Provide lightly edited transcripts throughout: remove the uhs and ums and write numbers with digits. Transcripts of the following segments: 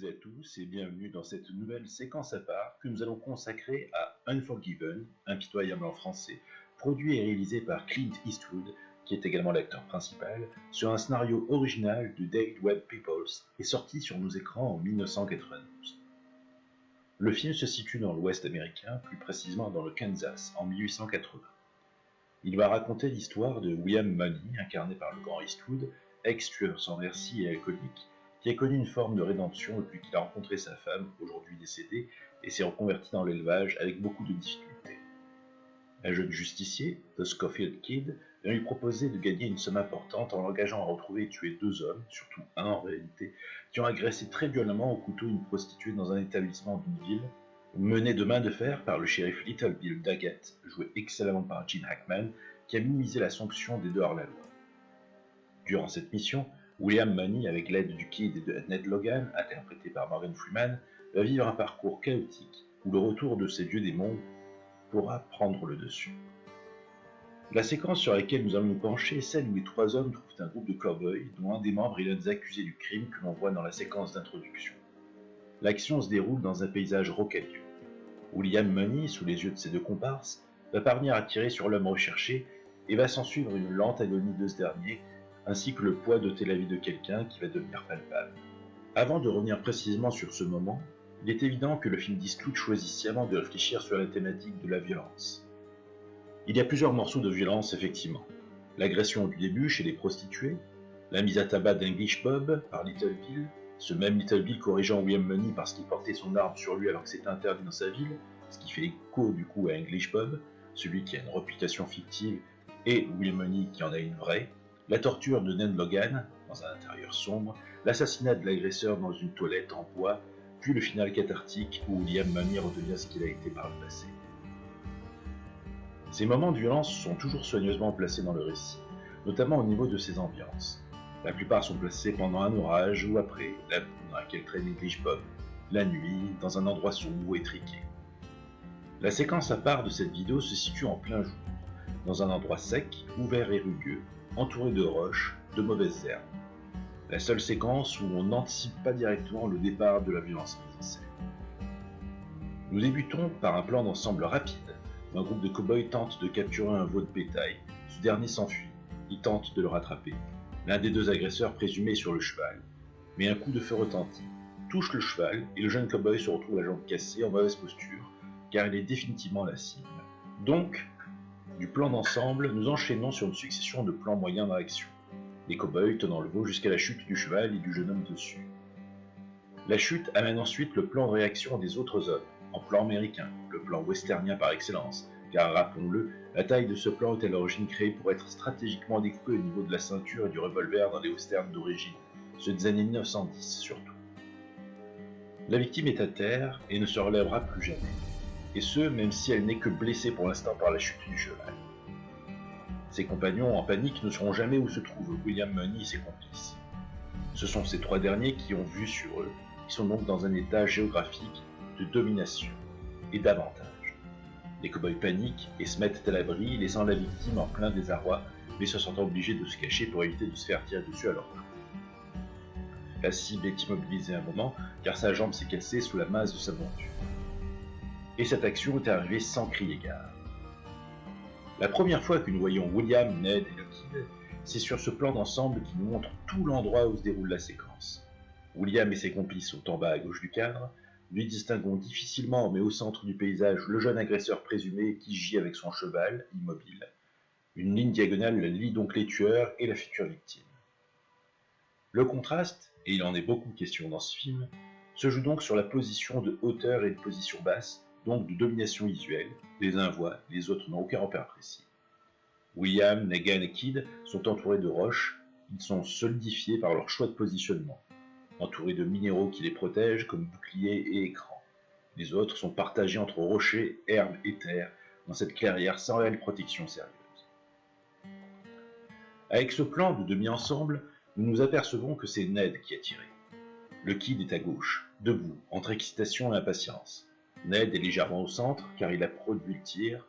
toutes et à tous et bienvenue dans cette nouvelle séquence à part que nous allons consacrer à Unforgiven, impitoyable en français, produit et réalisé par Clint Eastwood, qui est également l'acteur principal, sur un scénario original de David Webb Peoples et sorti sur nos écrans en 1992. Le film se situe dans l'Ouest américain, plus précisément dans le Kansas, en 1880. Il va raconter l'histoire de William Munny, incarné par le grand Eastwood, ex-tueur sans merci et alcoolique, qui a connu une forme de rédemption depuis qu'il a rencontré sa femme, aujourd'hui décédée, et s'est reconverti dans l'élevage avec beaucoup de difficultés. Un jeune justicier, The Schofield Kid, vient lui proposer de gagner une somme importante en l'engageant à retrouver et tuer deux hommes, surtout un en réalité, qui ont agressé très violemment au couteau une prostituée dans un établissement d'une ville, mené de main de fer par le shérif Little Bill Daggett, joué excellemment par Gene Hackman, qui a minimisé la sanction des deux hors-la-loi. Durant cette mission, William Munny, avec l'aide du Kid et de Ned Logan, interprété par Morgan Freeman, va vivre un parcours chaotique où le retour de ces vieux démons pourra prendre le dessus. La séquence sur laquelle nous allons nous pencher est celle où les trois hommes trouvent un groupe de cow-boys dont un des membres est l'un des accusés du crime que l'on voit dans la séquence d'introduction. L'action se déroule dans un paysage rocailleux. William Munny, sous les yeux de ses deux comparses, va parvenir à tirer sur l'homme recherché et va s'ensuivre une lente agonie de ce dernier, ainsi que le poids d'ôter la vie de quelqu'un qui va devenir palpable. Avant de revenir précisément sur ce moment, il est évident que le film d'Eastwood choisit sciemment de réfléchir sur la thématique de la violence. Il y a plusieurs morceaux de violence, effectivement. L'agression du début chez les prostituées, la mise à tabac d'English Bob par Little Bill, ce même Little Bill corrigeant William Munny parce qu'il portait son arme sur lui alors que c'était interdit dans sa ville, ce qui fait écho du coup à English Bob, celui qui a une réputation fictive, et William Munny qui en a une vraie, la torture de Ned Logan, dans un intérieur sombre, l'assassinat de l'agresseur dans une toilette en bois, puis le final cathartique où William Munny redevient ce qu'il a été par le passé. Ces moments de violence sont toujours soigneusement placés dans le récit, notamment au niveau de ses ambiances. La plupart sont placés pendant un orage ou après, la boue dans laquelle traîne English Bob, la nuit, dans un endroit sombre ou étriqué. La séquence à part de cette vidéo se situe en plein jour, dans un endroit sec, ouvert et rugueux, entouré de roches, de mauvaises herbes. La seule séquence où on n'anticipe pas directement le départ de la violence mise en scène. Nous débutons par un plan d'ensemble rapide, où un groupe de cow-boys tente de capturer un veau de bétail. Ce dernier s'enfuit, il tente de le rattraper. L'un des deux agresseurs présumés est sur le cheval, mais un coup de feu retentit, touche le cheval et le jeune cow-boy se retrouve la jambe cassée en mauvaise posture, car il est définitivement la cible. Donc, du plan d'ensemble, nous enchaînons sur une succession de plans moyens dans l'action, les cow-boys tenant le veau jusqu'à la chute du cheval et du jeune homme dessus. La chute amène ensuite le plan de réaction des autres hommes, en plan américain, le plan westernien par excellence, car rappelons-le, la taille de ce plan est à l'origine créée pour être stratégiquement découpée au niveau de la ceinture et du revolver dans les westerns d'origine, ceux des années 1910 surtout. La victime est à terre et ne se relèvera plus jamais, et ce, même si elle n'est que blessée pour l'instant par la chute du cheval. Ses compagnons, en panique, ne sauront jamais où se trouvent William Munny et ses complices. Ce sont ces trois derniers qui ont vue sur eux, qui sont donc dans un état géographique de domination et d'avantage. Les cow-boys paniquent et se mettent à l'abri, laissant la victime en plein désarroi, mais se sentant obligés de se cacher pour éviter de se faire tirer dessus à leur tour. La cible est immobilisée un moment, car sa jambe s'est cassée sous la masse de sa monture. Et cette action est arrivée sans crier gare. La première fois que nous voyons William, Ned et le Kid, c'est sur ce plan d'ensemble qui nous montre tout l'endroit où se déroule la séquence. William et ses complices sont en bas à gauche du cadre, nous distinguons difficilement mais au centre du paysage le jeune agresseur présumé qui gît avec son cheval, immobile. Une ligne diagonale lie donc les tueurs et la future victime. Le contraste, et il en est beaucoup question dans ce film, se joue donc sur la position de hauteur et de position basse, donc de domination visuelle, les uns voient, les autres n'ont aucun repère précis. William, Negan et Kid sont entourés de roches, ils sont solidifiés par leur choix de positionnement, entourés de minéraux qui les protègent comme boucliers et écrans. Les autres sont partagés entre rochers, herbes et terre, dans cette clairière sans réelle protection sérieuse. Avec ce plan de demi-ensemble, nous nous apercevons que c'est Ned qui a tiré. Le Kid est à gauche, debout, entre excitation et impatience. Ned est légèrement au centre, car il a produit le tir.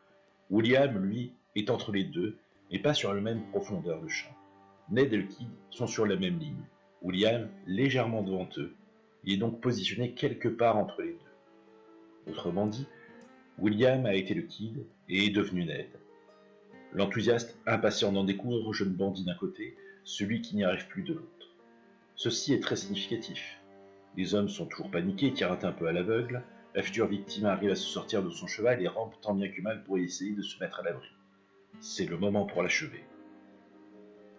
William, lui, est entre les deux, mais pas sur la même profondeur de champ. Ned et le Kid sont sur la même ligne. William légèrement devant eux, Il est donc positionné quelque part entre les deux. Autrement dit, William a été le Kid et est devenu Ned. L'enthousiaste, impatient d'en découdre, jeune bandit d'un côté, celui qui n'y arrive plus de l'autre. Ceci est très significatif. Les hommes sont toujours paniqués, tirent un peu à l'aveugle, la future victime arrive à se sortir de son cheval et rampe tant bien que mal pour essayer de se mettre à l'abri. C'est le moment pour l'achever.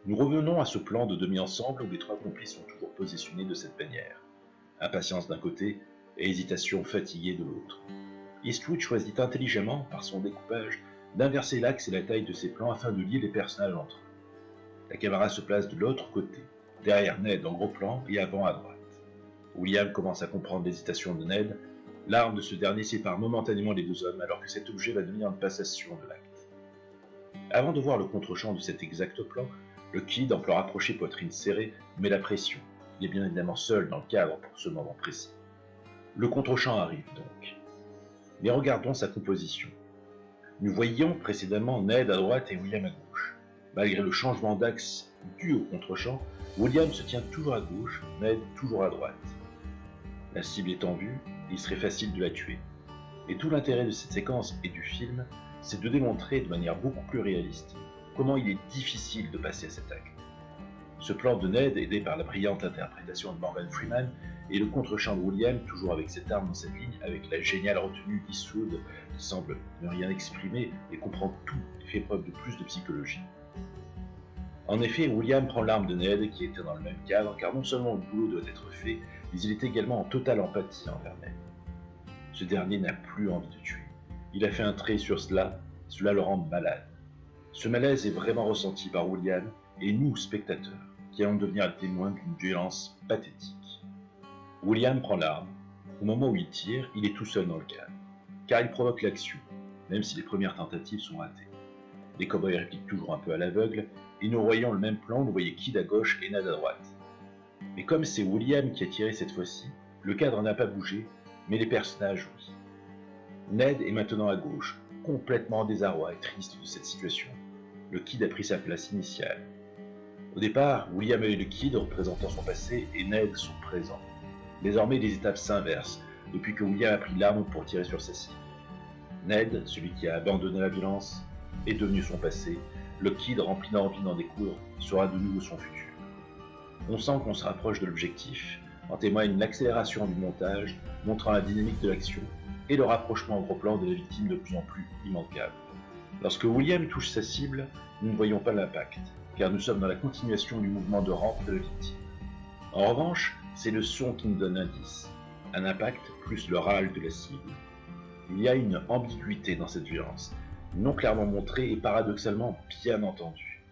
Nous revenons à ce plan de demi-ensemble où les trois complices sont toujours positionnés de cette manière. Impatience d'un côté et hésitation fatiguée de l'autre. Eastwood choisit intelligemment, par son découpage, d'inverser l'axe et la taille de ses plans afin de lier les personnages entre eux. La caméra se place de l'autre côté, derrière Ned en gros plan et avant à droite. William commence à comprendre l'hésitation de Ned. L'arme de ce dernier sépare momentanément les deux hommes alors que cet objet va devenir une passation de l'acte. Avant de voir le contre-champ de cet exact plan, le Kid, en plan rapproché, poitrine serrée, met la pression. Il est bien évidemment seul dans le cadre pour ce moment précis. Le contre-champ arrive donc. Mais regardons sa composition. Nous voyions précédemment Ned à droite et William à gauche. Malgré le changement d'axe dû au contre-champ, William se tient toujours à gauche, Ned toujours à droite. La cible est en vue, il serait facile de la tuer. Et tout l'intérêt de cette séquence et du film, c'est de démontrer de manière beaucoup plus réaliste comment il est difficile de passer à cet acte. Ce plan de Ned, aidé par la brillante interprétation de Morgan Freeman, et le contre-champ de William, toujours avec cette arme dans cette ligne, avec la géniale retenue d'Eastwood, qui semble ne rien exprimer et comprend tout, et fait preuve de plus de psychologie. En effet, William prend l'arme de Ned, qui était dans le même cadre, car non seulement le boulot doit être fait, mais il est également en totale empathie envers Ned. Ce dernier n'a plus envie de tuer. Il a fait un trait sur cela le rend malade. Ce malaise est vraiment ressenti par William et nous, spectateurs, qui allons devenir les témoins d'une violence pathétique. William prend l'arme. Au moment où il tire, il est tout seul dans le cadre, car il provoque l'action, même si les premières tentatives sont ratées. Les cow-boys répliquent toujours un peu à l'aveugle, et nous voyons le même plan, nous voyez Kid à gauche et Ned à droite. Mais comme c'est William qui a tiré cette fois-ci, le cadre n'a pas bougé, mais les personnages oui. Ned est maintenant à gauche, complètement en désarroi et triste de cette situation. Le Kid a pris sa place initiale. Au départ, William avait le Kid représentant son passé et Ned son présent. Désormais, les étapes s'inversent depuis que William a pris l'arme pour tirer sur sa cible. Ned, celui qui a abandonné la violence, est devenu son passé. Le Kid, rempli d'envie d'en découdre, sera de nouveau son futur. On sent qu'on se rapproche de l'objectif, en témoigne l'accélération du montage, montrant la dynamique de l'action, et le rapprochement en gros plan de la victime de plus en plus immanquable. Lorsque William touche sa cible, nous ne voyons pas l'impact, car nous sommes dans la continuation du mouvement de rampe de la victime. En revanche, c'est le son qui nous donne l'indice, un impact plus le râle de la cible. Il y a une ambiguïté dans cette violence, non clairement montrée et paradoxalement bien entendue.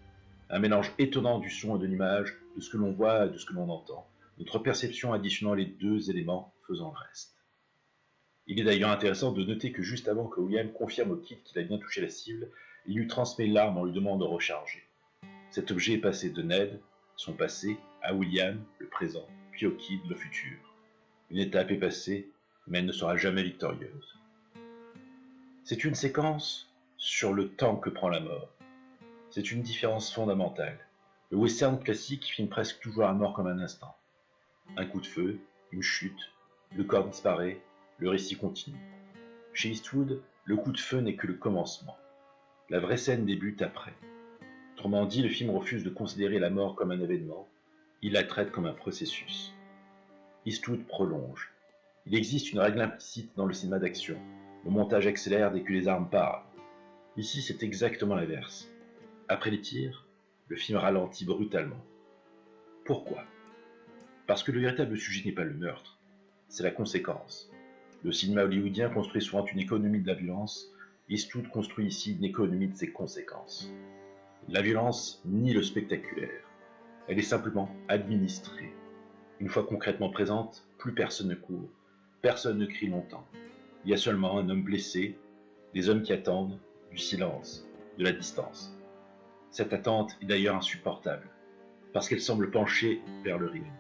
Un mélange étonnant du son et de l'image, de ce que l'on voit et de ce que l'on entend, notre perception additionnant les deux éléments faisant le reste. Il est d'ailleurs intéressant de noter que juste avant que William confirme au Kid qu'il a bien touché la cible, il lui transmet l'arme en lui demandant de recharger. Cet objet est passé de Ned, son passé, à William, le présent, puis au Kid, le futur. Une étape est passée, mais elle ne sera jamais victorieuse. C'est une séquence sur le temps que prend la mort. C'est une différence fondamentale. Le western classique filme presque toujours la mort comme un instant. Un coup de feu, une chute, le corps disparaît, le récit continue. Chez Eastwood, le coup de feu n'est que le commencement. La vraie scène débute après. Autrement dit, le film refuse de considérer la mort comme un événement, il la traite comme un processus. Eastwood prolonge. Il existe une règle implicite dans le cinéma d'action. Le montage accélère dès que les armes parlent. Ici, c'est exactement l'inverse. Après les tirs, le film ralentit brutalement. Pourquoi ? Parce que le véritable sujet n'est pas le meurtre, c'est la conséquence. Le cinéma hollywoodien construit souvent une économie de la violence, Eastwood construit ici une économie de ses conséquences. La violence nie le spectaculaire, elle est simplement administrée. Une fois concrètement présente, plus personne ne court, personne ne crie longtemps. Il y a seulement un homme blessé, des hommes qui attendent, du silence, de la distance. Cette attente est d'ailleurs insupportable, parce qu'elle semble pencher vers le réalisme.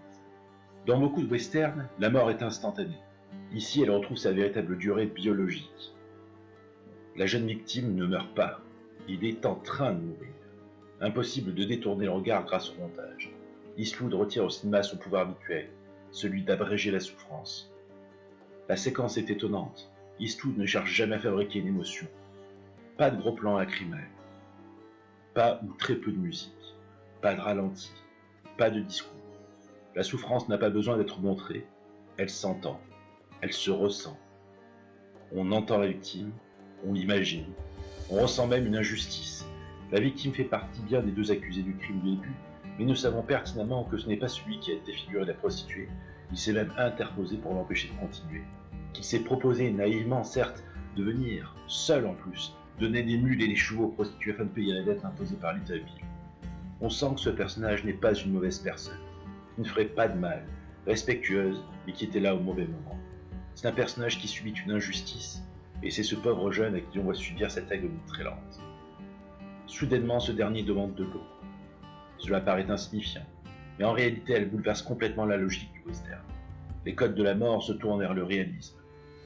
Dans beaucoup de westerns, la mort est instantanée. Ici, elle retrouve sa véritable durée biologique. La jeune victime ne meurt pas, il est en train de mourir. Impossible de détourner le regard grâce au montage. Eastwood retire au cinéma son pouvoir habituel, celui d'abréger la souffrance. La séquence est étonnante. Eastwood ne cherche jamais à fabriquer une émotion. Pas de gros plans lacrymales. Pas ou très peu de musique. Pas de ralenti. Pas de discours. La souffrance n'a pas besoin d'être montrée. Elle s'entend. Elle se ressent. On entend la victime. On l'imagine. On ressent même une injustice. La victime fait partie bien des deux accusés du crime du début, mais nous savons pertinemment que ce n'est pas celui qui a défiguré la prostituée. Il s'est même interposé pour l'empêcher de continuer. Qu'il s'est proposé naïvement, certes, de venir, seul en plus, donner des mules et des chevaux aux prostituées afin de payer la dette imposée par l'État ville. On sent que ce personnage n'est pas une mauvaise personne, qui ne ferait pas de mal, respectueuse, mais qui était là au mauvais moment. C'est un personnage qui subit une injustice, et c'est ce pauvre jeune à qui on va subir cette agonie très lente. Soudainement, ce dernier demande de l'eau. Cela paraît insignifiant, mais en réalité, elle bouleverse complètement la logique du western. Les codes de la mort se tournent vers le réalisme.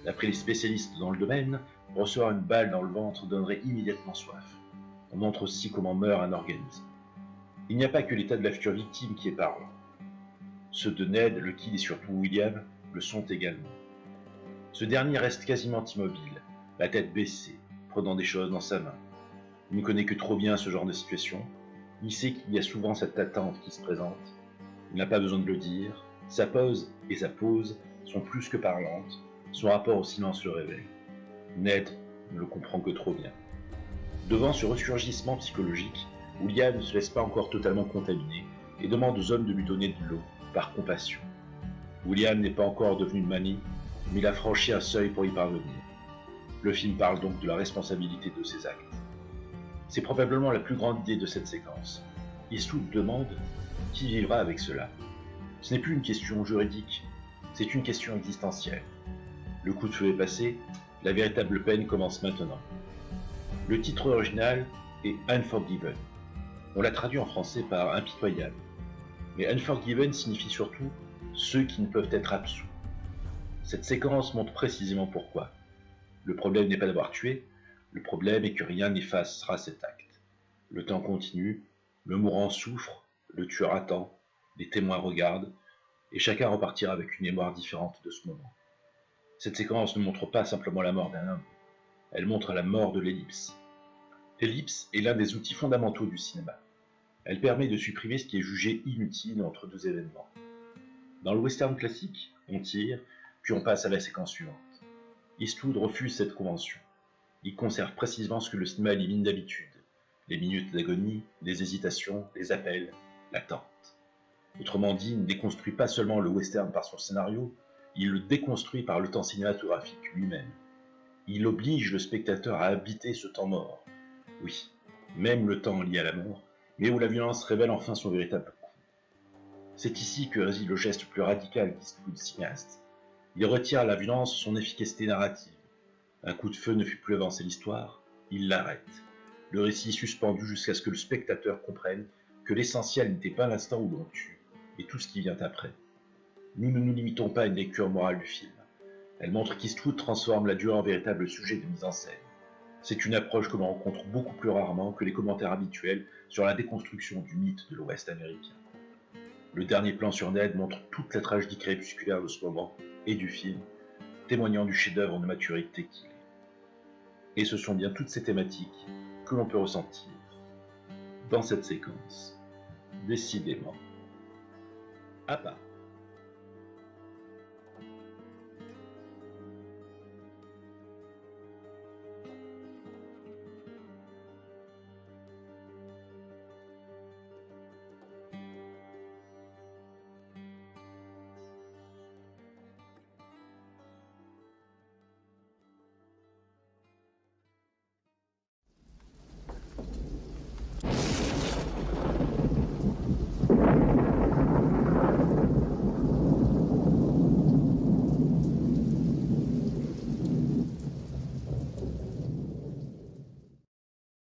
D'après les spécialistes dans le domaine, recevoir une balle dans le ventre donnerait immédiatement soif. On montre aussi comment meurt un organisme. Il n'y a pas que l'état de la future victime qui est parlant. Ceux de Ned, le Kid et surtout William le sont également. Ce dernier reste quasiment immobile, la tête baissée, prenant des choses dans sa main. Il ne connaît que trop bien ce genre de situation. Il sait qu'il y a souvent cette attente qui se présente. Il n'a pas besoin de le dire. Sa pose et sa pose sont plus que parlantes. Son rapport au silence le révèle. Ned ne le comprend que trop bien. Devant ce ressurgissement psychologique, William ne se laisse pas encore totalement contaminer et demande aux hommes de lui donner de l'eau, par compassion. William n'est pas encore devenu une manie, mais il a franchi un seuil pour y parvenir. Le film parle donc de la responsabilité de ses actes. C'est probablement la plus grande idée de cette séquence. Eastwood demande qui vivra avec cela. Ce n'est plus une question juridique, c'est une question existentielle. Le coup de feu est passé, la véritable peine commence maintenant. Le titre original est Unforgiven. On l'a traduit en français par impitoyable. Mais Unforgiven signifie surtout ceux qui ne peuvent être absous. Cette séquence montre précisément pourquoi. Le problème n'est pas d'avoir tué, le problème est que rien n'effacera cet acte. Le temps continue, le mourant souffre, le tueur attend, les témoins regardent, et chacun repartira avec une mémoire différente de ce moment. Cette séquence ne montre pas simplement la mort d'un homme, elle montre la mort de l'ellipse. L'ellipse est l'un des outils fondamentaux du cinéma. Elle permet de supprimer ce qui est jugé inutile entre deux événements. Dans le western classique, on tire, puis on passe à la séquence suivante. Eastwood refuse cette convention. Il conserve précisément ce que le cinéma élimine d'habitude, les minutes d'agonie, les hésitations, les appels, l'attente. Autrement dit, il ne déconstruit pas seulement le western par son scénario, il le déconstruit par le temps cinématographique lui-même. Il oblige le spectateur à habiter ce temps mort. Oui, même le temps lié à la mort, mais où la violence révèle enfin son véritable coup. C'est ici que réside le geste plus radical d'Eastwood cinéaste. Il retire à la violence son efficacité narrative. Un coup de feu ne fait plus avancer l'histoire, il l'arrête. Le récit suspendu jusqu'à ce que le spectateur comprenne que l'essentiel n'était pas l'instant où l'on tue, et tout ce qui vient après. Nous ne nous limitons pas à une lecture morale du film. Elle montre qu'Eastwood transforme la durée en véritable sujet de mise en scène. C'est une approche que l'on rencontre beaucoup plus rarement que les commentaires habituels sur la déconstruction du mythe de l'Ouest américain. Le dernier plan sur Ned montre toute la tragédie crépusculaire de ce moment et du film, témoignant du chef-d'œuvre de maturité qu'il est. Et ce sont bien toutes ces thématiques que l'on peut ressentir dans cette séquence, décidément à part.